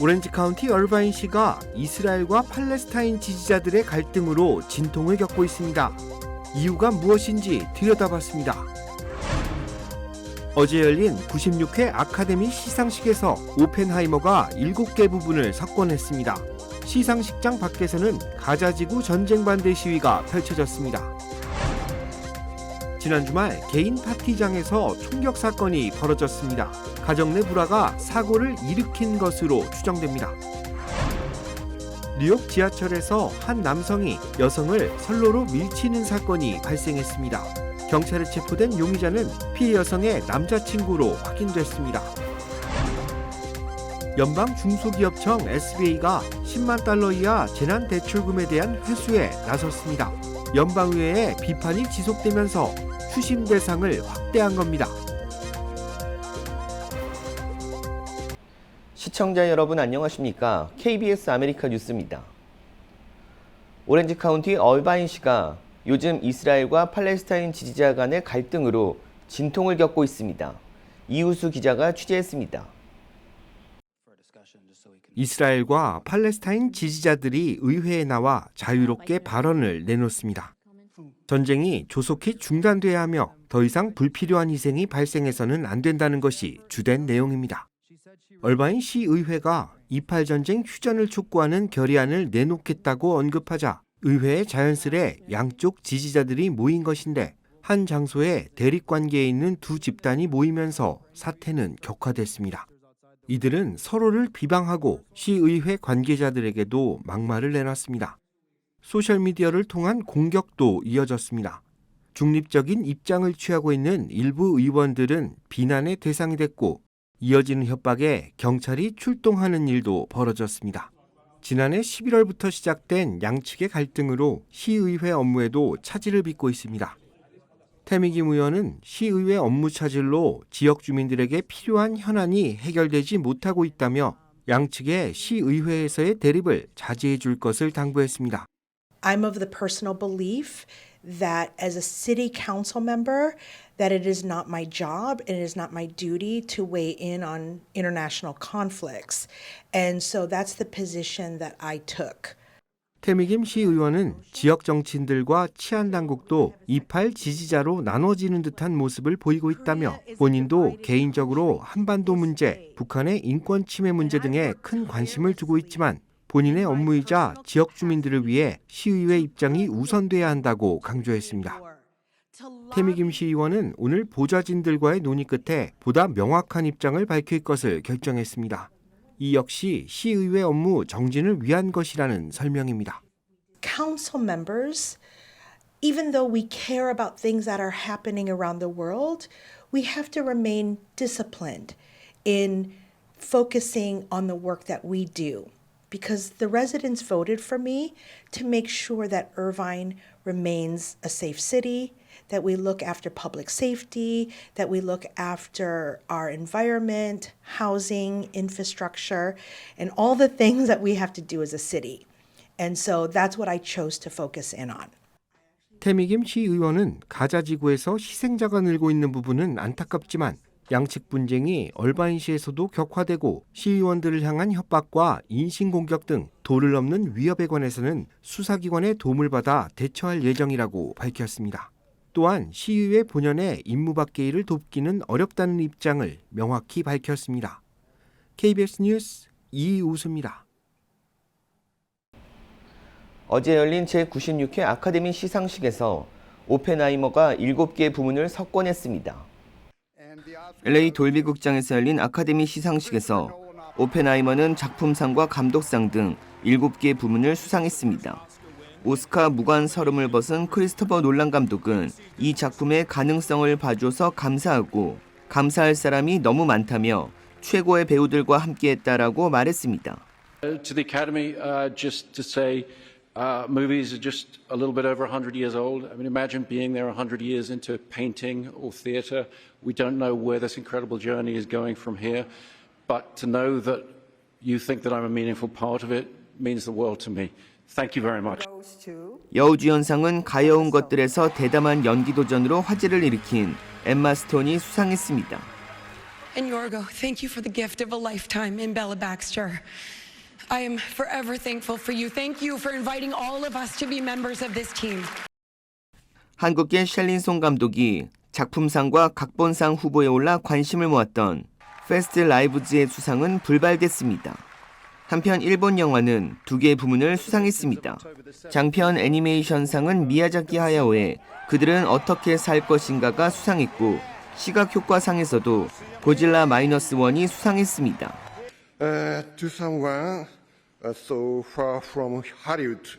오렌지 카운티 얼바인시가 이스라엘과 팔레스타인 지지자들의 갈등으로 진통을 겪고 있습니다. 이유가 무엇인지 들여다봤습니다. 어제 열린 96회 아카데미 시상식에서 오펜하이머가 7개 부분을 석권했습니다. 시상식장 밖에서는 가자지구 전쟁 반대 시위가 펼쳐졌습니다. 지난 주말 개인 파티장에서 총격 사건이 벌어졌습니다. 가정 내 불화가 사고를 일으킨 것으로 추정됩니다. 뉴욕 지하철에서 한 남성이 여성을 선로로 밀치는 사건이 발생했습니다. 경찰에 체포된 용의자는 피해 여성의 남자친구로 확인됐습니다. 연방 중소기업청 SBA가 10만 달러 이하 재난 대출금에 대한 회수에 나섰습니다. 연방의회의 비판이 지속되면서 추심 대상을 확대한 겁니다. 시청자 여러분 안녕하십니까? KBS 아메리카 뉴스입니다. 오렌지 카운티 얼바인시가 요즘 이스라엘과 팔레스타인 지지자 간의 갈등으로 진통을 겪고 있습니다. 이우수 기자가 취재했습니다. 이스라엘과 팔레스타인 지지자들이 의회에 나와 자유롭게 발언을 내놓습니다. 전쟁이 조속히 중단돼야 하며 더 이상 불필요한 희생이 발생해서는 안 된다는 것이 주된 내용입니다. 얼바인 시의회가 이팔 전쟁 휴전을 촉구하는 결의안을 내놓겠다고 언급하자 의회에 자연스레 양쪽 지지자들이 모인 것인데 한 장소에 대립관계에 있는 두 집단이 모이면서 사태는 격화됐습니다. 이들은 서로를 비방하고 시의회 관계자들에게도 막말을 내놨습니다. 소셜미디어를 통한 공격도 이어졌습니다. 중립적인 입장을 취하고 있는 일부 의원들은 비난의 대상이 됐고 이어지는 협박에 경찰이 출동하는 일도 벌어졌습니다. 지난해 11월부터 시작된 양측의 갈등으로 시의회 업무에도 차질을 빚고 있습니다. 태미김 의원은 시의회 업무 차질로 지역 주민들에게 필요한 현안이 해결되지 못하고 있다며 양측의 시의회에서의 대립을 자제해 줄 것을 당부했습니다. I'm of the personal belief that as a city council member, that it is not my job and it is not my duty to weigh in on international conflicts. And so that's the position that I took. 태미김 시의원은 지역 정치인들과 치안당국도 이팔 지지자로 나눠지는 듯한 모습을 보이고 있다며 본인도 개인적으로 한반도 문제, 북한의 인권 침해 문제 등에 큰 관심을 두고 있지만 본인의 업무이자 지역 주민들을 위해 시의회 입장이 우선돼야 한다고 강조했습니다. 태미김 시의원은 오늘 보좌진들과의 논의 끝에 보다 명확한 입장을 밝힐 것을 결정했습니다. 이 역시 시의회 업무 정진을 위한 것이라는 설명입니다. Council members, even though we care about things that are happening around the world, we have to remain disciplined in focusing on the work that we do. Because the residents voted for me to make sure that Irvine remains a safe city, that we look after public safety, that we look after our environment, housing, infrastructure, and all the things that we have to do as a city. And so that's what I chose to focus in on. 태미김 시의원은 가자지구에서 희생자가 늘고 있는 부분은 안타깝지만 양측 분쟁이 얼바인시에서도 격화되고 시의원들을 향한 협박과 인신공격 등 도를 넘는 위협에 관해서는 수사기관의 도움을 받아 대처할 예정이라고 밝혔습니다. 또한 시의회 본연의 임무 밖의 일을 돕기는 어렵다는 입장을 명확히 밝혔습니다. KBS 뉴스 이우수입니다. 어제 열린 제96회 아카데미 시상식에서 오펜하이머가 7개 부문을 석권했습니다. LA 돌비 극장에서 열린 아카데미 시상식에서 오펜하이머는 작품상과 감독상 등 7개 부문을 수상했습니다. 오스카 무관 서름을 벗은 크리스토퍼 놀란 감독은 이 작품의 가능성을 봐줘서 감사하고 감사할 사람이 너무 많다며 최고의 배우들과 함께했다라고 말했습니다. To the Academy, just to say, movies are just a little bit over 100 years old. I mean, imagine being there 100 years into painting or theater. We don't know where this incredible journey is going from here, but to know that you think that I'm a meaningful part of it means the world to me. Thank you very much. 여우주연상은 가여운 것들에서 대담한 연기 도전으로 화제를 일으킨 엠마 스톤이 수상했습니다. And Yorgo, thank you for the gift of a lifetime in Bella Baxter. I am forever thankful for you. Thank you for inviting all of us to be members of this team. 한국계 샬린송 감독이 작품상과 각본상 후보에 올라 관심을 모았던 페스트 라이브즈의 수상은 불발됐습니다. 한편 일본 영화는 2개 부문을 수상했습니다. 장편 애니메이션상은 미야자키 하야오의 그들은 어떻게 살 것인가가 수상했고 시각효과상에서도 고질라 -1이 수상했습니다. 2001, so far from Hollywood,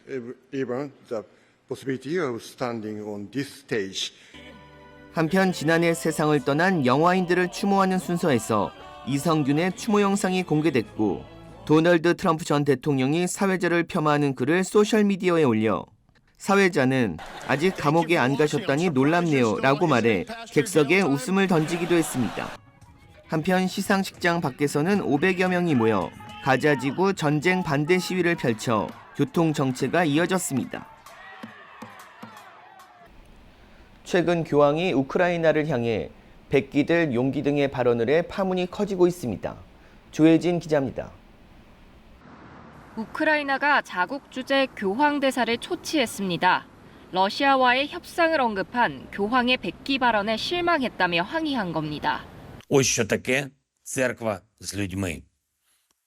even the possibility of standing on this stage. 한편 지난해 세상을 떠난 영화인들을 추모하는 순서에서 이성균의 추모 영상이 공개됐고 도널드 트럼프 전 대통령이 사회자를 폄하하는 글을 소셜미디어에 올려 사회자는 아직 감옥에 안 가셨다니 놀랍네요 라고 말해 객석에 웃음을 던지기도 했습니다. 한편 시상식장 밖에서는 500여 명이 모여 가자지구 전쟁 반대 시위를 펼쳐 교통정체가 이어졌습니다. 최근 교황이 우크라이나를 향해 백기들, 용기 등의 발언을 해 파문이 커지고 있습니다. 조혜진 기자입니다. 우크라이나가 자국 주재 교황 대사를 초치했습니다. 러시아와의 협상을 언급한 교황의 백기 발언에 실망했다며 항의한 겁니다. Ось що таке церква з людьми,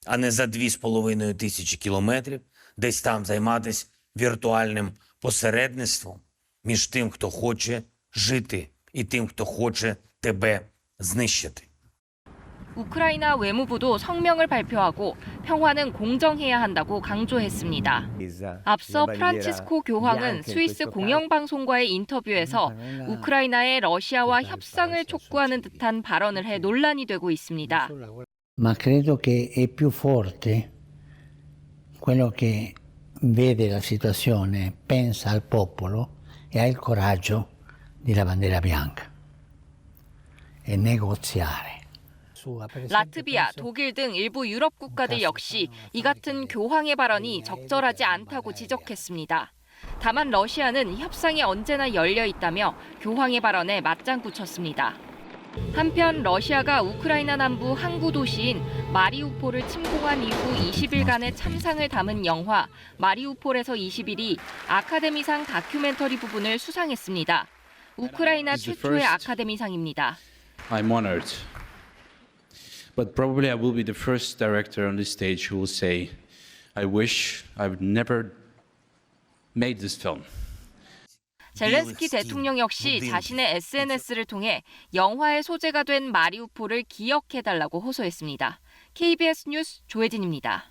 а не за 2,5 тисячі кілометрів десь там займатися віртуальним посередництвом між тим, хто хоче жити, і тим, хто хоче тебе знищити. 우크라이나 외무부도 성명을 발표하고 평화는 공정해야 한다고 강조했습니다. 앞서 프란치스코 교황은 스위스 공영방송과의 인터뷰에서 우크라이나의 러시아와 협상을 촉구하는 듯한 발언을 해 논란이 되고 있습니다. Ma credo che è più forte quello che vede la situazione, pensa al popolo e ha il coraggio di la bandiera bianca e negoziare. 라트비아, 독일 등 일부 유럽 국가들 역시 이 같은 교황의 발언이 적절하지 않다고 지적했습니다. 다만 러시아는 협상이 언제나 열려 있다며 교황의 발언에 맞장구 쳤습니다. 한편 러시아가 우크라이나 남부 항구 도시인 마리우폴을 침공한 이후 20일간의 참상을 담은 영화 마리우폴에서 20일이 아카데미상 다큐멘터리 부분을 수상했습니다. 우크라이나 최초의 아카데미상입니다. I'm honored. But probably I will be the first director on this stage who will say, I wish I would never made this film. 젤렌스키 대통령 역시 자신의 SNS를 통해 영화의 소재가 된 마리우폴을 기억해달라고 호소했습니다. KBS 뉴스 조혜진입니다.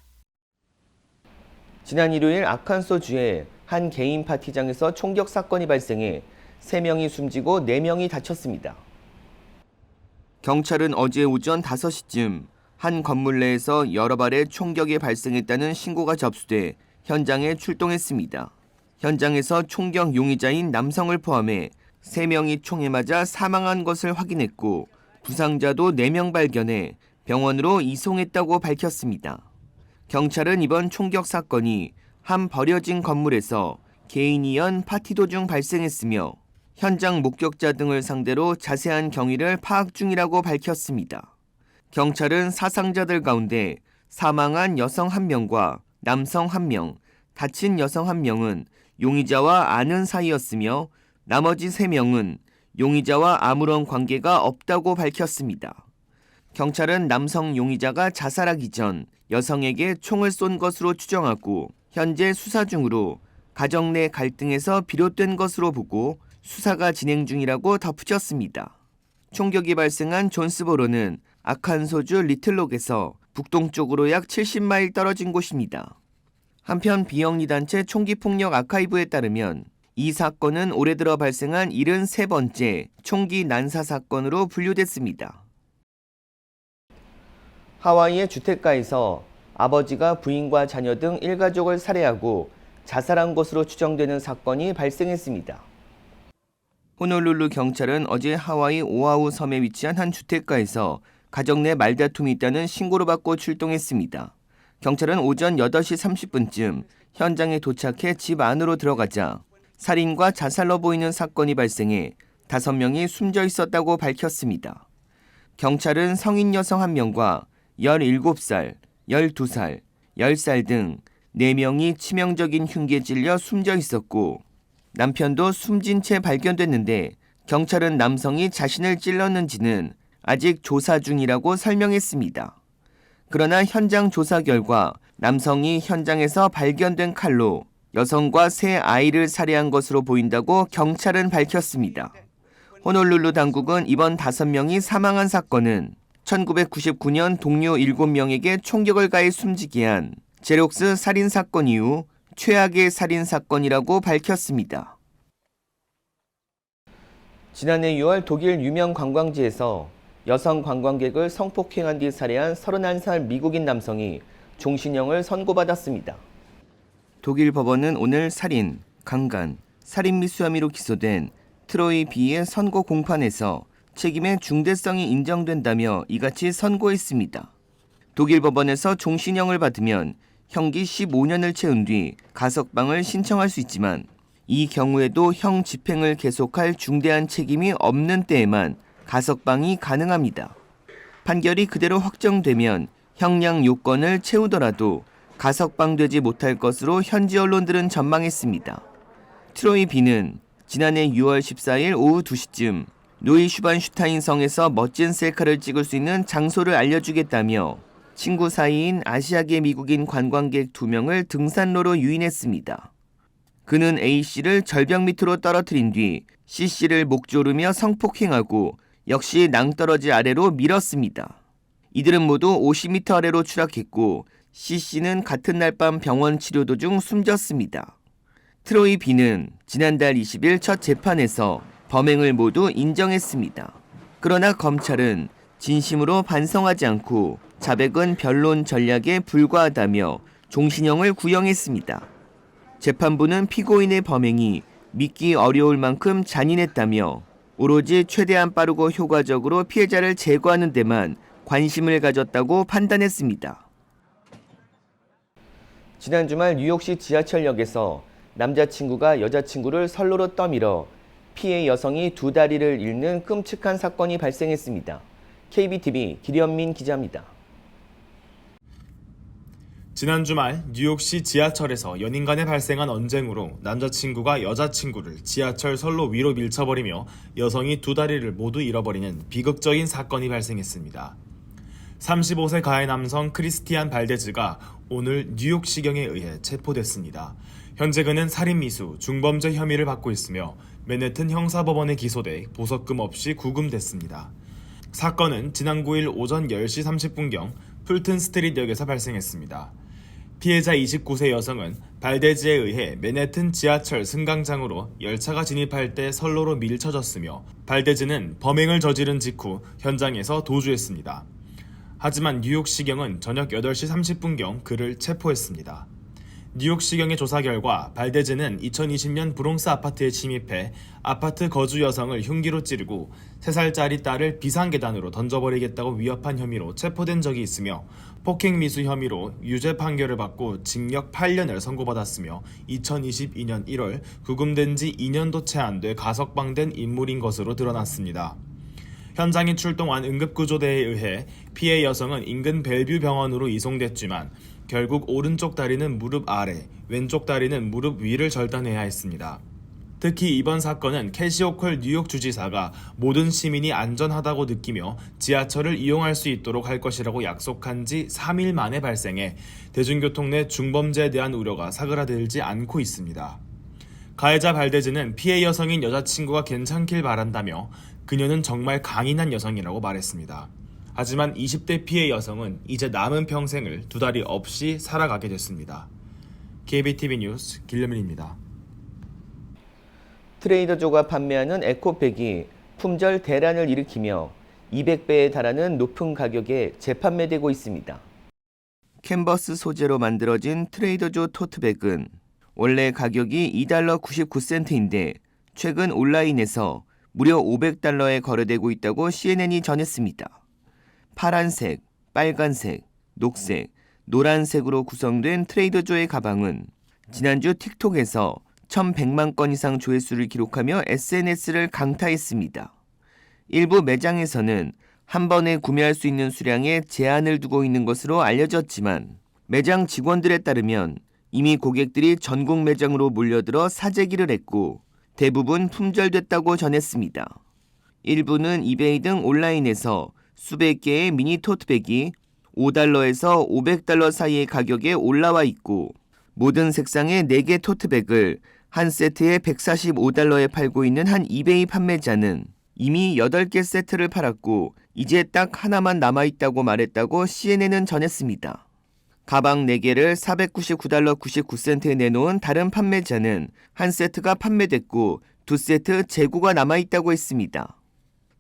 지난 일요일 아칸소주의 한 개인 파티장에서 총격 사건이 발생해 3명이 숨지고 4명이 다쳤습니다. 경찰은 어제 오전 5시쯤 한 건물 내에서 여러 발의 총격이 발생했다는 신고가 접수돼 현장에 출동했습니다. 현장에서 총격 용의자인 남성을 포함해 3명이 총에 맞아 사망한 것을 확인했고 부상자도 4명 발견해 병원으로 이송했다고 밝혔습니다. 경찰은 이번 총격 사건이 한 버려진 건물에서 개인이 연 파티 도중 발생했으며 현장 목격자 등을 상대로 자세한 경위를 파악 중이라고 밝혔습니다. 경찰은 사상자들 가운데 사망한 여성 1명과 남성 1명, 다친 여성 1명은 용의자와 아는 사이였으며 나머지 3명은 용의자와 아무런 관계가 없다고 밝혔습니다. 경찰은 남성 용의자가 자살하기 전 여성에게 총을 쏜 것으로 추정하고 현재 수사 중으로 가정 내 갈등에서 비롯된 것으로 보고 수사가 진행 중이라고 덧붙였습니다. 총격이 발생한 존스보로는 아칸소주 리틀록에서 북동쪽으로 약 70마일 떨어진 곳입니다. 한편 비영리 단체 총기폭력 아카이브에 따르면 이 사건은 올해 들어 발생한 73번째 총기 난사 사건으로 분류됐습니다. 하와이의 주택가에서 아버지가 부인과 자녀 등 일가족을 살해하고 자살한 것으로 추정되는 사건이 발생했습니다. 호놀룰루 경찰은 어제 하와이 오아후 섬에 위치한 한 주택가에서 가정 내 말다툼이 있다는 신고를 받고 출동했습니다. 경찰은 오전 8시 30분쯤 현장에 도착해 집 안으로 들어가자 살인과 자살로 보이는 사건이 발생해 5명이 숨져 있었다고 밝혔습니다. 경찰은 성인 여성 1명과 17살, 12살, 10살 등 4명이 치명적인 흉기에 찔려 숨져 있었고 남편도 숨진 채 발견됐는데 경찰은 남성이 자신을 찔렀는지는 아직 조사 중이라고 설명했습니다. 그러나 현장 조사 결과 남성이 현장에서 발견된 칼로 여성과 3아이를 살해한 것으로 보인다고 경찰은 밝혔습니다. 호놀룰루 당국은 이번 5명이 사망한 사건은 1999년 동료 7명에게 총격을 가해 숨지게 한 제록스 살인 사건 이후 최악의 살인 사건이라고 밝혔습니다. 지난해 6월 독일 유명 관광지에서 여성 관광객을 성폭행한 뒤 살해한 31살 미국인 남성이 종신형을 선고받았습니다. 독일 법원은 오늘 살인, 강간, 살인미수 혐의로 기소된 트로이 B의 선고 공판에서 책임의 중대성이 인정된다며 이같이 선고했습니다. 독일 법원에서 종신형을 받으면 형기 15년을 채운 뒤 가석방을 신청할 수 있지만 이 경우에도 형 집행을 계속할 중대한 책임이 없는 때에만 가석방이 가능합니다. 판결이 그대로 확정되면 형량 요건을 채우더라도 가석방되지 못할 것으로 현지 언론들은 전망했습니다. 트로이 B는 지난해 6월 14일 오후 2시쯤 노이슈반슈타인 성에서 멋진 셀카를 찍을 수 있는 장소를 알려주겠다며 친구 사이인 아시아계 미국인 관광객 2명을 등산로로 유인했습니다. 그는 A씨를 절벽 밑으로 떨어뜨린 뒤 C씨를 목조르며 성폭행하고 역시 낭떠러지 아래로 밀었습니다. 이들은 모두 50m 아래로 추락했고 C씨는 같은 날 밤 병원 치료 도중 숨졌습니다. 트로이 B는 지난달 20일 첫 재판에서 범행을 모두 인정했습니다. 그러나 검찰은 진심으로 반성하지 않고 자백은 변론 전략에 불과하다며 종신형을 구형했습니다. 재판부는 피고인의 범행이 믿기 어려울 만큼 잔인했다며 오로지 최대한 빠르고 효과적으로 피해자를 제거하는 데만 관심을 가졌다고 판단했습니다. 지난 주말 뉴욕시 지하철역에서 남자친구가 여자친구를 선로로 떠밀어 피해 여성이 2다리를 잃는 끔찍한 사건이 발생했습니다. KBTV 길현민 기자입니다. 지난 주말 뉴욕시 지하철에서 연인 간에 발생한 언쟁으로 남자친구가 여자친구를 지하철 선로 위로 밀쳐버리며 여성이 2다리를 모두 잃어버리는 비극적인 사건이 발생했습니다. 35세 가해 남성 크리스티안 발데즈가 오늘 뉴욕시경에 의해 체포됐습니다. 현재 그는 살인미수, 중범죄 혐의를 받고 있으며 맨해튼 형사법원에 기소돼 보석금 없이 구금됐습니다. 사건은 지난 9일 오전 10시 30분경 풀튼 스트리트역에서 발생했습니다. 피해자 29세 여성은 발데즈에 의해 맨해튼 지하철 승강장으로 열차가 진입할 때 선로로 밀쳐졌으며 발데즈는 범행을 저지른 직후 현장에서 도주했습니다. 하지만 뉴욕시경은 저녁 8시 30분경 그를 체포했습니다. 뉴욕시경의 조사 결과 발데즈는 2020년 브롱스 아파트에 침입해 아파트 거주 여성을 흉기로 찌르고 3살짜리 딸을 비상계단으로 던져버리겠다고 위협한 혐의로 체포된 적이 있으며 폭행미수 혐의로 유죄 판결을 받고 징역 8년을 선고받았으며 2022년 1월 구금된 지 2년도 채 안 돼 가석방된 인물인 것으로 드러났습니다. 현장에 출동한 응급구조대에 의해 피해 여성은 인근 벨뷰 병원으로 이송됐지만 결국 오른쪽 다리는 무릎 아래, 왼쪽 다리는 무릎 위를 절단해야 했습니다. 특히 이번 사건은 캐시 호컬 뉴욕 주지사가 모든 시민이 안전하다고 느끼며 지하철을 이용할 수 있도록 할 것이라고 약속한 지 3일 만에 발생해 대중교통 내 중범죄에 대한 우려가 사그라들지 않고 있습니다. 가해자 발데즈는 피해 여성인 여자친구가 괜찮길 바란다며 그녀는 정말 강인한 여성이라고 말했습니다. 하지만 20대 피해 여성은 이제 남은 평생을 2다리 없이 살아가게 됐습니다. KBTV 뉴스 길현민입니다. 트레이더조가 판매하는 에코백이 품절 대란을 일으키며 200배에 달하는 높은 가격에 재판매되고 있습니다. 캔버스 소재로 만들어진 트레이더조 토트백은 원래 가격이 $2 99센트인데 최근 온라인에서 무려 $500에 거래되고 있다고 CNN이 전했습니다. 파란색, 빨간색, 녹색, 노란색으로 구성된 트레이더조의 가방은 지난주 틱톡에서 1,100만 건 이상 조회수를 기록하며 SNS를 강타했습니다. 일부 매장에서는 한 번에 구매할 수 있는 수량에 제한을 두고 있는 것으로 알려졌지만 매장 직원들에 따르면 이미 고객들이 전국 매장으로 몰려들어 사재기를 했고 대부분 품절됐다고 전했습니다. 일부는 이베이 등 온라인에서 수백 개의 미니 토트백이 $5에서 $500 사이의 가격에 올라와 있고 모든 색상의 4개 토트백을 한 세트에 $145에 팔고 있는 한 이베이 판매자는 이미 8개 세트를 팔았고 이제 딱 하나만 남아있다고 말했다고 CNN은 전했습니다. 가방 4개를 $499.99에 내놓은 다른 판매자는 한 세트가 판매됐고 2세트 재고가 남아있다고 했습니다.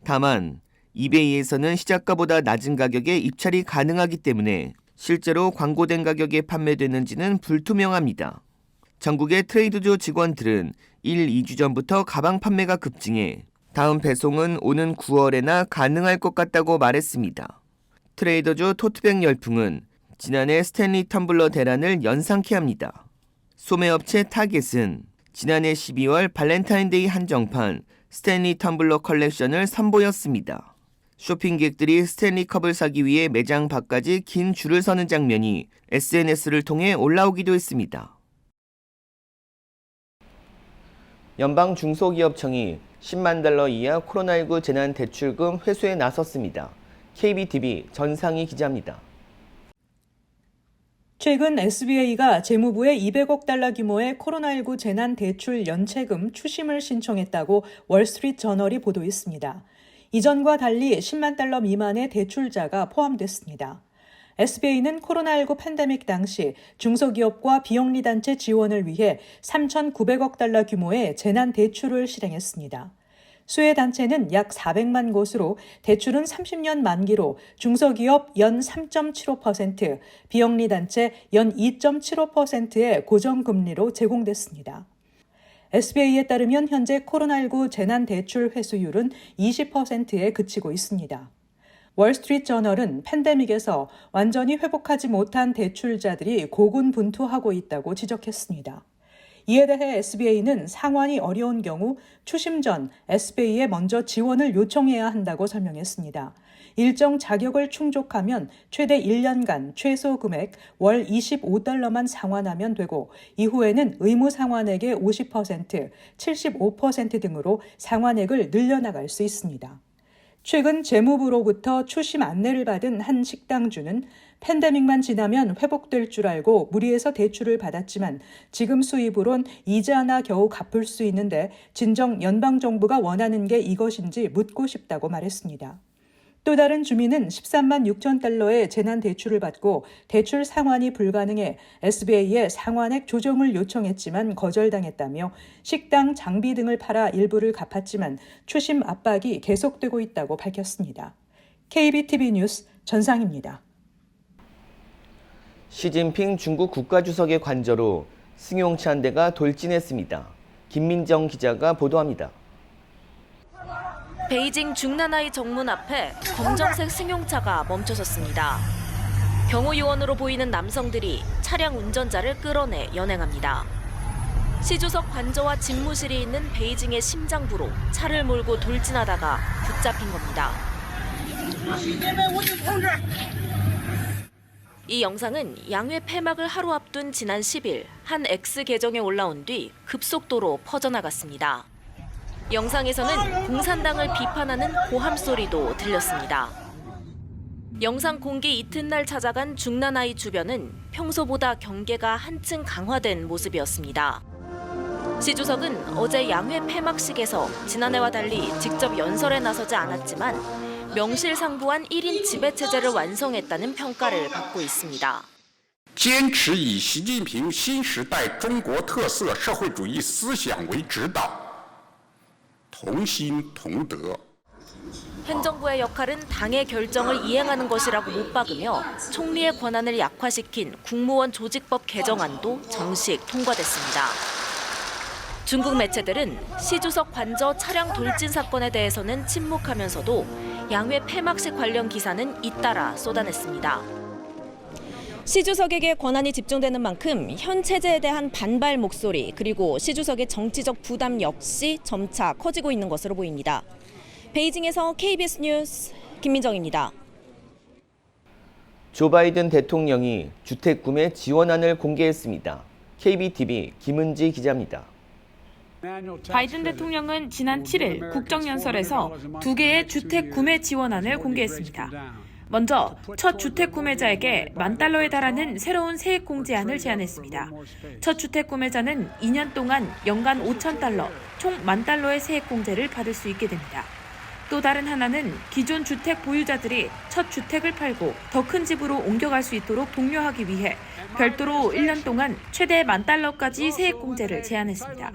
다만 이베이에서는 시작가보다 낮은 가격에 입찰이 가능하기 때문에 실제로 광고된 가격에 판매되는지는 불투명합니다. 전국의 트레이더조 직원들은 1-2주 전부터 가방 판매가 급증해 다음 배송은 오는 9월에나 가능할 것 같다고 말했습니다. 트레이더조 토트백 열풍은 지난해 스탠리 텀블러 대란을 연상케 합니다. 소매업체 타겟은 지난해 12월 발렌타인데이 한정판 스탠리 텀블러 컬렉션을 선보였습니다. 쇼핑객들이 스탠리 컵을 사기 위해 매장 밖까지 긴 줄을 서는 장면이 SNS를 통해 올라오기도 했습니다. 연방 중소기업청이 $10만 이하 코로나19 재난대출금 회수에 나섰습니다. KBTV 전상희 기자입니다. 최근 SBA가 재무부에 $200억 규모의 코로나19 재난대출 연체금 추심을 신청했다고 월스트리트저널이 보도했습니다. 이전과 달리 $10만 미만의 대출자가 포함됐습니다. SBA는 코로나19 팬데믹 당시 중소기업과 비영리단체 지원을 위해 $3,900억 규모의 재난대출을 실행했습니다. 수혜 단체는 약 400만 곳으로 대출은 30년 만기로 중소기업 연 3.75%, 비영리단체 연 2.75%의 고정금리로 제공됐습니다. SBA에 따르면 현재 코로나19 재난대출 회수율은 20%에 그치고 있습니다. 월스트리트저널은 팬데믹에서 완전히 회복하지 못한 대출자들이 고군분투하고 있다고 지적했습니다. 이에 대해 SBA는 상환이 어려운 경우 추심 전 SBA에 먼저 지원을 요청해야 한다고 설명했습니다. 일정 자격을 충족하면 최대 1년간 최소 금액 월 $25만 상환하면 되고 이후에는 의무 상환액의 50%, 75% 등으로 상환액을 늘려나갈 수 있습니다. 최근 재무부로부터 추심 안내를 받은 한 식당주는 팬데믹만 지나면 회복될 줄 알고 무리해서 대출을 받았지만 지금 수입으론 이자나 겨우 갚을 수 있는데 진정 연방정부가 원하는 게 이것인지 묻고 싶다고 말했습니다. 또 다른 주민은 $13만 6천 재난 대출을 받고 대출 상환이 불가능해 SBA에 상환액 조정을 요청했지만 거절당했다며 식당 장비 등을 팔아 일부를 갚았지만 추심 압박이 계속되고 있다고 밝혔습니다. KBTV 뉴스 전상입니다. 시진핑 중국 국가주석의 관저로 승용차 한 대가 돌진했습니다. 김민정 기자가 보도합니다. 베이징 중난하이 정문 앞에 검정색 승용차가 멈춰섰습니다. 경호요원으로 보이는 남성들이 차량 운전자를 끌어내 연행합니다. 시 주석 관저와 집무실이 있는 베이징의 심장부로 차를 몰고 돌진하다가 붙잡힌 겁니다. 이 영상은 양회 폐막을 하루 앞둔 지난 10일 한 X 계정에 올라온 뒤 급속도로 퍼져나갔습니다. 영상에서는 공산당을 비판하는 고함 소리도 들렸습니다. 영상 공개 이튿날 찾아간 중난하이 주변은 평소보다 경계가 한층 강화된 모습이었습니다. 시 주석은 어제 양회 폐막식에서 지난해와 달리 직접 연설에 나서지 않았지만 명실상부한 1인 지배체제를 완성했다는 평가를 받고 있습니다. 坚持以习近平新时代中国特色社会主义思想为指导，同心同德。 현 정부의 역할은 당의 결정을 이행하는 것이라고 못 박으며 총리의 권한을 약화시킨 국무원 조직법 개정안도 정식 통과됐습니다. 중국 매체들은 시 주석 관저 차량 돌진 사건에 대해서는 침묵하면서도 양회 폐막식 관련 기사는 잇따라 쏟아냈습니다. 시 주석에게 권한이 집중되는 만큼 현 체제에 대한 반발 목소리 그리고 시 주석의 정치적 부담 역시 점차 커지고 있는 것으로 보입니다. 베이징에서 KBS 뉴스 김민정입니다. 조 바이든 대통령이 주택 구매 지원안을 공개했습니다. KBTV 김은지 기자입니다. 바이든 대통령은 지난 7일 국정연설에서 2개의 주택 구매 지원안을 공개했습니다. 먼저 첫 주택 구매자에게 $10,000에 달하는 새로운 세액 공제안을 제안했습니다. 첫 주택 구매자는 2년 동안 연간 $5,000, 총 $10,000의 세액 공제를 받을 수 있게 됩니다. 또 다른 하나는 기존 주택 보유자들이 첫 주택을 팔고 더 큰 집으로 옮겨갈 수 있도록 독려하기 위해 별도로 1년 동안 최대 $10,000까지 세액 공제를 제안했습니다.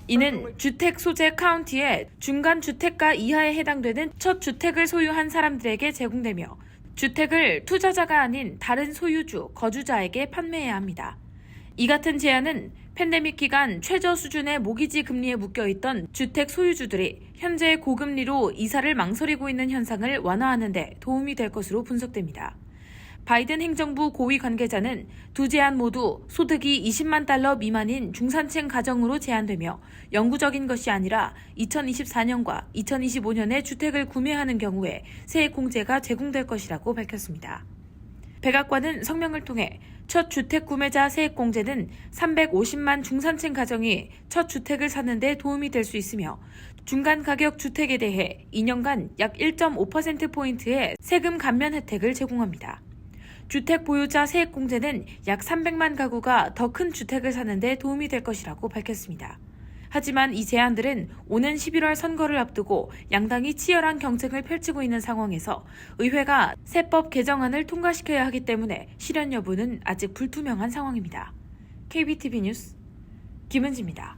이는 주택 소재 카운티의 중간 주택가 이하에 해당되는 첫 주택을 소유한 사람들에게 제공되며 주택을 투자자가 아닌 다른 소유주, 거주자에게 판매해야 합니다. 이 같은 제안은 팬데믹 기간 최저 수준의 모기지 금리에 묶여있던 주택 소유주들이 현재 고금리로 이사를 망설이고 있는 현상을 완화하는 데 도움이 될 것으로 분석됩니다. 바이든 행정부 고위 관계자는 두 제안 모두 소득이 $200,000 미만인 중산층 가정으로 제한되며 영구적인 것이 아니라 2024년과 2025년에 주택을 구매하는 경우에 세액 공제가 제공될 것이라고 밝혔습니다. 백악관은 성명을 통해 첫 주택 구매자 세액 공제는 350만 중산층 가정이 첫 주택을 사는 데 도움이 될 수 있으며 중간 가격 주택에 대해 2년간 약 1.5%포인트의 세금 감면 혜택을 제공합니다. 주택 보유자 세액 공제는 약 300만 가구가 더 큰 주택을 사는 데 도움이 될 것이라고 밝혔습니다. 하지만 이 제안들은 오는 11월 선거를 앞두고 양당이 치열한 경쟁을 펼치고 있는 상황에서 의회가 세법 개정안을 통과시켜야 하기 때문에 실현 여부는 아직 불투명한 상황입니다. KBTV 뉴스 김은지입니다.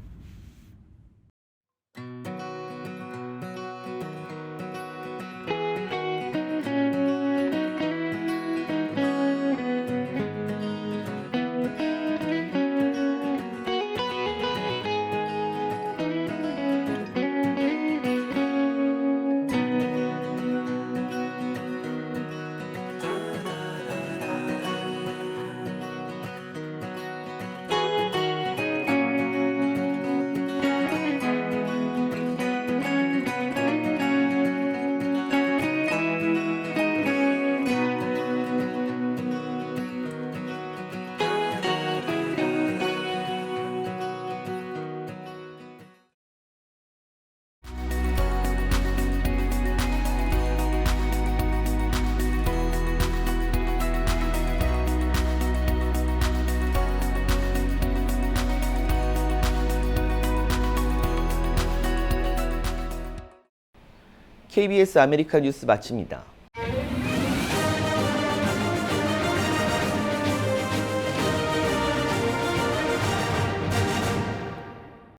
KBS 아메리카 뉴스 마칩니다.